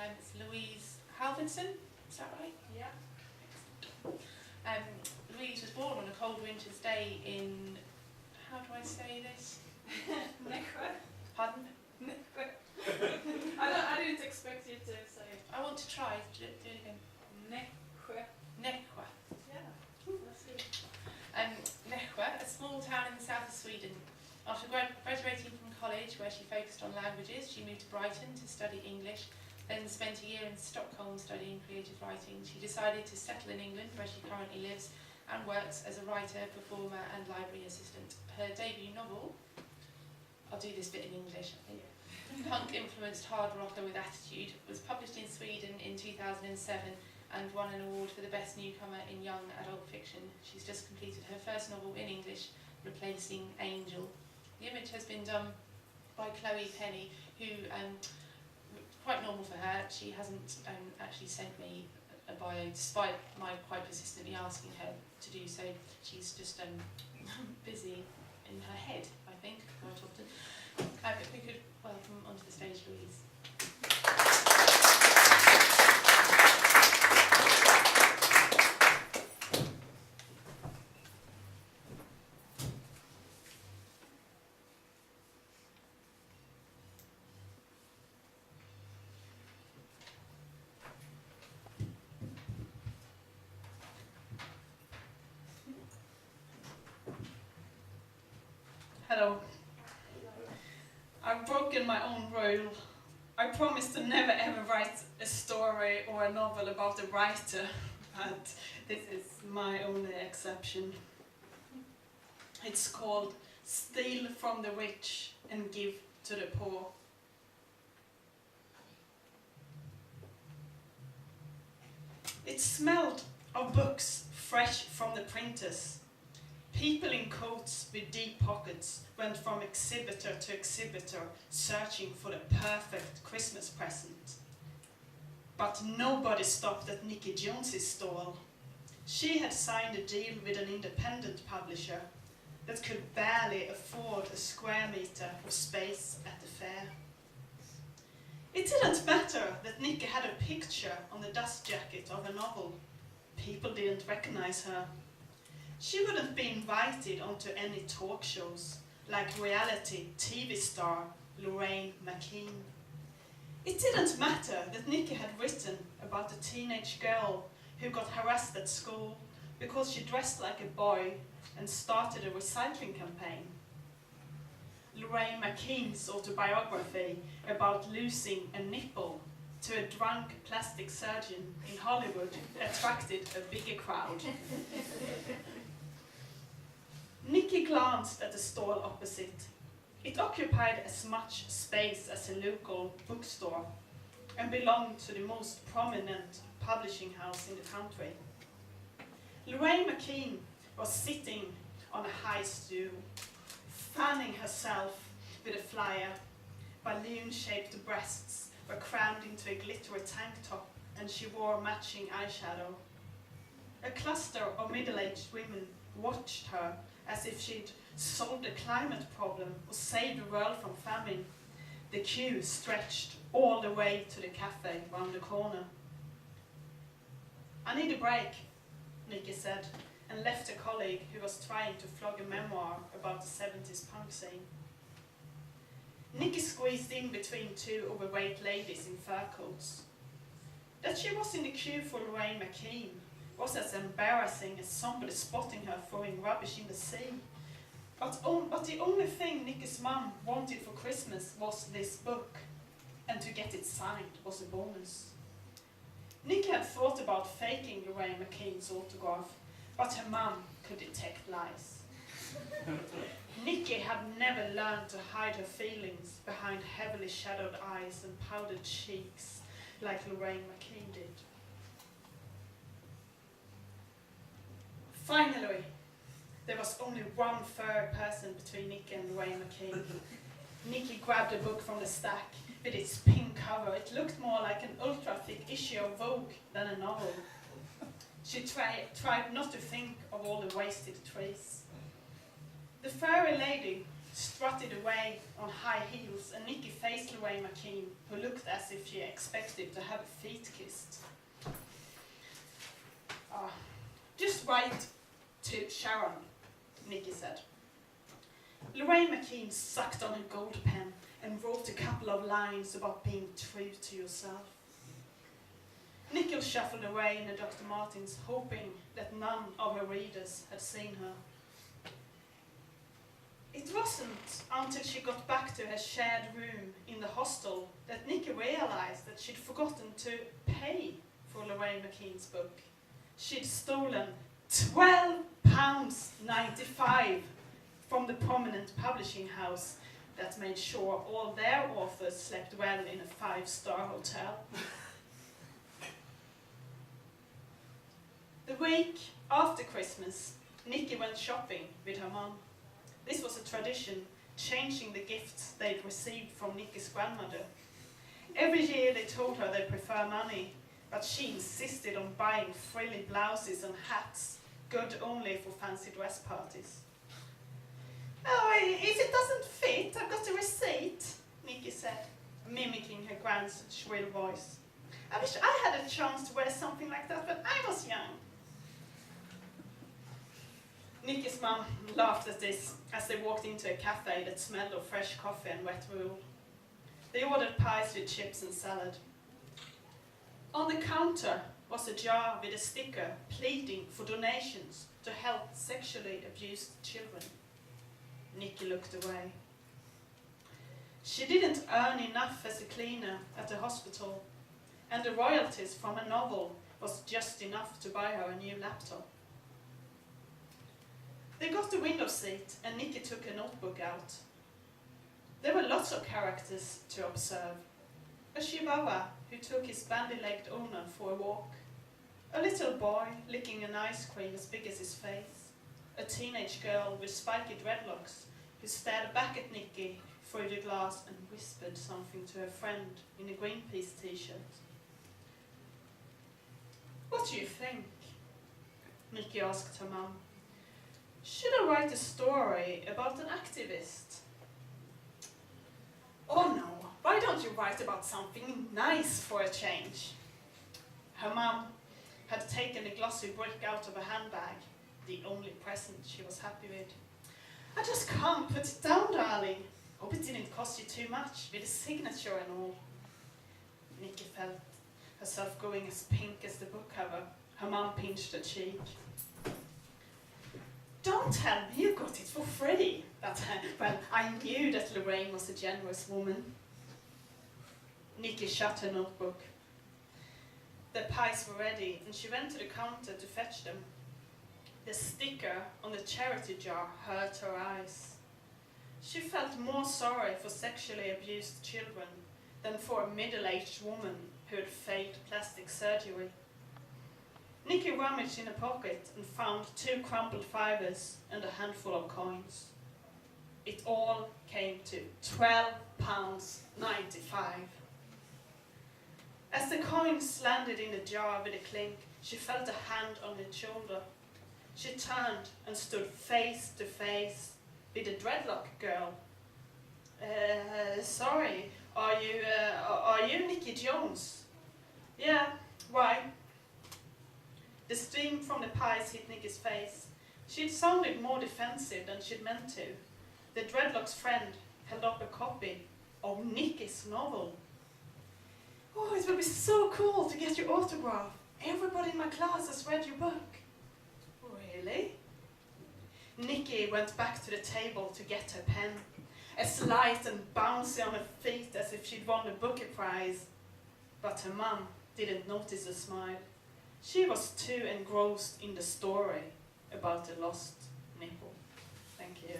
It's Louise Halvardsson, is that right? Yeah. Louise was born on a cold winter's day in, how do I say this? Nässjö. Pardon? Nässjö. I didn't expect you to say it. I want to try, do it again. Nässjö. Nässjö. Yeah, that's good. Nässjö, a small town in the south of Sweden. After graduating from college, where she focused on languages, she moved to Brighton to study English, then spent a year in Stockholm studying creative writing. She decided to settle in England, where she currently lives, and works as a writer, performer and library assistant. Her debut novel, I'll do this bit in English, I think, punk-influenced hard rocker with attitude, was published in Sweden in 2007 and won an award for the best newcomer in young adult fiction. She's just completed her first novel in English, replacing Angel. The image has been done by Chloe Penny, who, quite normal for her, she hasn't actually sent me a bio, despite my quite persistently asking her to do so. She's just busy in her head, I think, quite often. If we could welcome onto the stage Louise. Hello. I've broken my own rule. I promised to never ever write a story or a novel about a writer, but this is my only exception. It's called Steal from the Rich and Give to the Poor. It smelled of books fresh from the printers. People in coats with deep pockets went from exhibitor to exhibitor searching for the perfect Christmas present. But nobody stopped at Nicky Jones's stall. She had signed a deal with an independent publisher that could barely afford a square meter of space at the fair. It didn't matter that Nicky had a picture on the dust jacket of a novel. People didn't recognize her. She wouldn't be invited onto any talk shows, like reality TV star Lorraine McKean. It didn't matter that Nicky had written about a teenage girl who got harassed at school because she dressed like a boy and started a recycling campaign. Lorraine McKean's autobiography about losing a nipple to a drunk plastic surgeon in Hollywood attracted a bigger crowd. Nicky glanced at the stall opposite. It occupied as much space as a local bookstore and belonged to the most prominent publishing house in the country. Lorraine McKean was sitting on a high stool, fanning herself with a flyer. Balloon-shaped breasts were crammed into a glittery tank top and she wore matching eyeshadow. A cluster of middle-aged women watched her as if she'd solved the climate problem or saved the world from famine. The queue stretched all the way to the cafe round the corner. "I need a break," Nicky said, and left a colleague who was trying to flog a memoir about the 70s punk scene. Nicky squeezed in between two overweight ladies in fur coats. That she was in the queue for Lorraine McKean was as embarrassing as somebody spotting her throwing rubbish in the sea. But the only thing Nicky's mum wanted for Christmas was this book, and to get it signed was a bonus. Nicky had thought about faking Lorraine McKean's autograph, but her mum could detect lies. Nicky had never learned to hide her feelings behind heavily shadowed eyes and powdered cheeks like Lorraine McKean did. Finally, there was only one third person between Nicky and Lorraine McKean. Nicky grabbed a book from the stack with its pink cover. It looked more like an ultra-thick issue of Vogue than a novel. She tried not to think of all the wasted trees. The fairy lady strutted away on high heels, and Nicky faced Lorraine McKean, who looked as if she expected to have her feet kissed. Just write to Sharon, Nicky said. Lorraine McKean sucked on her gold pen and wrote a couple of lines about being true to yourself. Nicky shuffled away in the Dr. Martens, hoping that none of her readers had seen her. It wasn't until she got back to her shared room in the hostel that Nicky realised that she'd forgotten to pay for Lorraine McKean's book. She'd stolen £12.95 from the prominent publishing house that made sure all their authors slept well in a 5-star hotel. The week after Christmas, Nicky went shopping with her mum. This was a tradition, changing the gifts they'd received from Nicky's grandmother. Every year they told her they prefer money, but she insisted on buying frilly blouses and hats, good only for fancy dress parties. Oh, if it doesn't fit, I've got a receipt, Nicky said, mimicking her grand's shrill voice. I wish I had a chance to wear something like that when I was young. Nicky's mum laughed at this as they walked into a cafe that smelled of fresh coffee and wet wool. They ordered pies with chips and salad. On the counter was a jar with a sticker pleading for donations to help sexually abused children. Nicky looked away. She didn't earn enough as a cleaner at the hospital, and the royalties from a novel was just enough to buy her a new laptop. They got the window seat and Nicky took a notebook out. There were lots of characters to observe. A chihuahua who took his bandy-legged owner for a walk. A little boy licking an ice cream as big as his face. A teenage girl with spiky dreadlocks who stared back at Nicky through the glass and whispered something to her friend in a Greenpeace t-shirt. What do you think? Nicky asked her mum. Should I write a story about an activist? Oh no, why don't you write about something nice for a change? Her mum had taken a glossy brick out of her handbag, the only present she was happy with. I just can't put it down, darling. Hope it didn't cost you too much, with a signature and all. Nicky felt herself going as pink as the book cover. Her mum pinched her cheek. Don't tell me you got it for free. Well, I knew that Lorraine was a generous woman. Nicky shut her notebook. The pies were ready, and she went to the counter to fetch them. The sticker on the charity jar hurt her eyes. She felt more sorry for sexually abused children than for a middle-aged woman who had failed plastic surgery. Nicky rummaged in a pocket and found 2 crumpled fivers and a handful of coins. It all came to £12.95. As the coins landed in the jar with a clink, she felt a hand on her shoulder. She turned and stood face to face with the dreadlock girl. Sorry, are you Nicky Jones? Yeah, why? The steam from the pies hit Nicky's face. She'd sounded more defensive than she'd meant to. The dreadlock's friend held up a copy of Nicky's novel. Oh, it will be so cool to get your autograph. Everybody in my class has read your book. Really? Nicky went back to the table to get her pen, as light and bouncy on her feet as if she'd won the Booker Prize. But her mum didn't notice the smile. She was too engrossed in the story about the lost nipple. Thank you.